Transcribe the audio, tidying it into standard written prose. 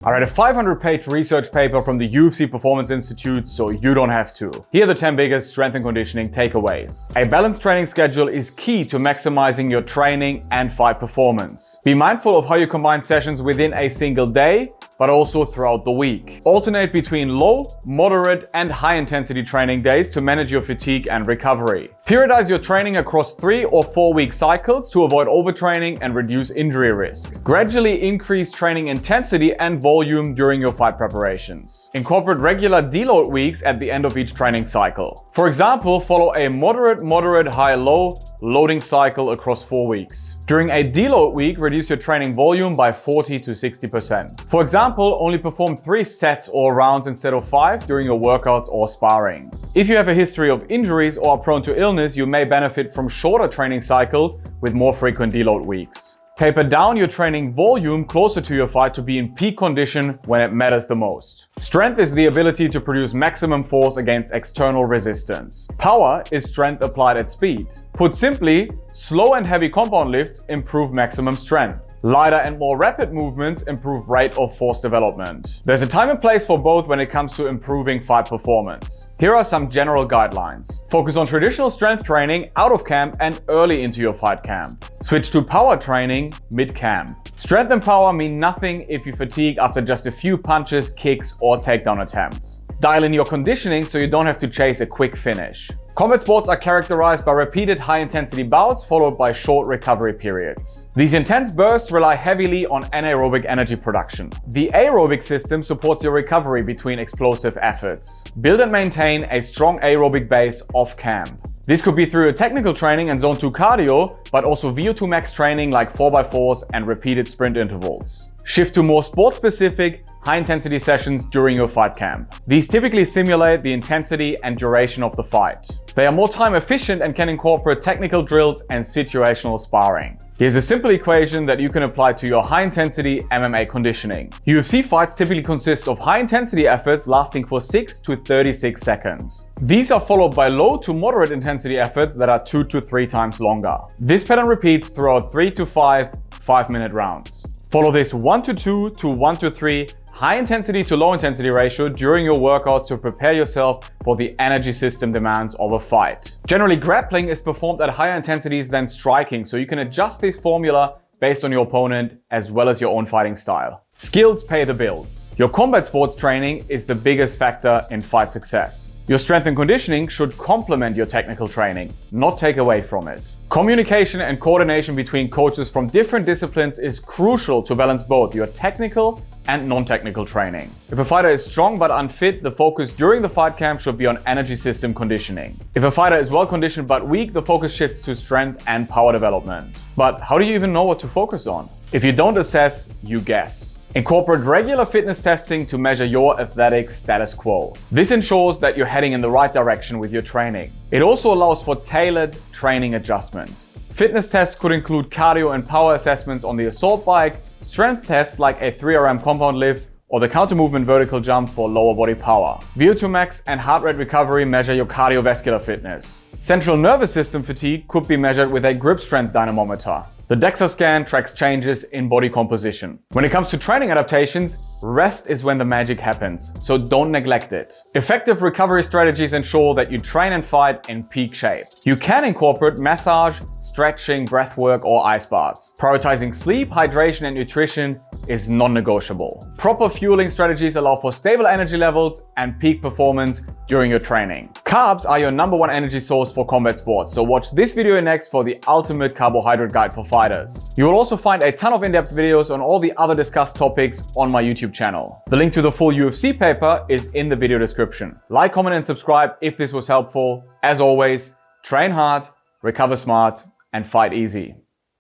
I read a 500-page research paper from the UFC Performance Institute, so you don't have to. Here are the 10 biggest strength and conditioning takeaways. A balanced training schedule is key to maximizing your training and fight performance. Be mindful of how you combine sessions within a single day, but also throughout the week. Alternate between low, moderate, and high-intensity training days to manage your fatigue and recovery. Periodize your training across 3 or 4 week cycles to avoid overtraining and reduce injury risk. Gradually increase training intensity and volume during your fight preparations. Incorporate regular deload weeks at the end of each training cycle. For example, follow a moderate, high-low loading cycle across 4 weeks. During a deload week, reduce your training volume by 40 to 60%. For example, only perform 3 sets or rounds instead of 5 during your workouts or sparring. If you have a history of injuries or are prone to illness, you may benefit from shorter training cycles with more frequent deload weeks. Taper down your training volume closer to your fight to be in peak condition when it matters the most. Strength is the ability to produce maximum force against external resistance. Power is strength applied at speed. Put simply, slow and heavy compound lifts improve maximum strength. Lighter and more rapid movements improve rate of force development. There's a time and place for both when it comes to improving fight performance. Here are some general guidelines. Focus on traditional strength training out of camp and early into your fight camp. Switch to power training mid-camp. Strength and power mean nothing if you fatigue after just a few punches, kicks, or takedown attempts. Dial in your conditioning so you don't have to chase a quick finish. Combat sports are characterized by repeated high-intensity bouts followed by short recovery periods. These intense bursts rely heavily on anaerobic energy production. The aerobic system supports your recovery between explosive efforts. Build and maintain a strong aerobic base off-camp. This could be through your technical training and zone 2 cardio, but also VO2 max training like 4x4s and repeated sprint intervals. Shift to more sport-specific, high-intensity sessions during your fight camp. These typically simulate the intensity and duration of the fight. They are more time efficient and can incorporate technical drills and situational sparring. Here's a simple equation that you can apply to your high-intensity MMA conditioning. UFC fights typically consist of high-intensity efforts lasting for 6 to 36 seconds. These are followed by low to moderate intensity efforts that are 2 to 3 times longer. This pattern repeats throughout 3 to 5 5-minute rounds. Follow this 1 to 2 to 1 to 3 high intensity to low intensity ratio during your workouts to prepare yourself for the energy system demands of a fight. Generally, grappling is performed at higher intensities than striking, so you can adjust this formula based on your opponent as well as your own fighting style. Skills pay the bills. Your combat sports training is the biggest factor in fight success. Your strength and conditioning should complement your technical training, not take away from it. Communication and coordination between coaches from different disciplines is crucial to balance both your technical and non-technical training. If a fighter is strong but unfit, the focus during the fight camp should be on energy system conditioning. If a fighter is well conditioned but weak, the focus shifts to strength and power development. But how do you even know what to focus on? If you don't assess, you guess. Incorporate regular fitness testing to measure your athletic status quo. This ensures that you're heading in the right direction with your training. It also allows for tailored training adjustments. Fitness tests could include cardio and power assessments on the assault bike, strength tests like a 3RM compound lift, or the counter movement vertical jump for lower body power. VO2 max and heart rate recovery measure your cardiovascular fitness. Central nervous system fatigue could be measured with a grip strength dynamometer. The DEXA scan tracks changes in body composition. When it comes to training adaptations, rest is when the magic happens, so don't neglect it. Effective recovery strategies ensure that you train and fight in peak shape. You can incorporate massage, stretching, breath work, or ice baths. Prioritizing sleep, hydration, and nutrition is non-negotiable. Proper fueling strategies allow for stable energy levels and peak performance during your training. Carbs are your #1 energy source for combat sports, so watch this video next for the ultimate carbohydrate guide for fighters. You will also find a ton of in-depth videos on all the other discussed topics on my YouTube channel. The link to the full UFC paper is in the video description. Like, comment, and subscribe if this was helpful. As always, train hard, recover smart, and fight easy.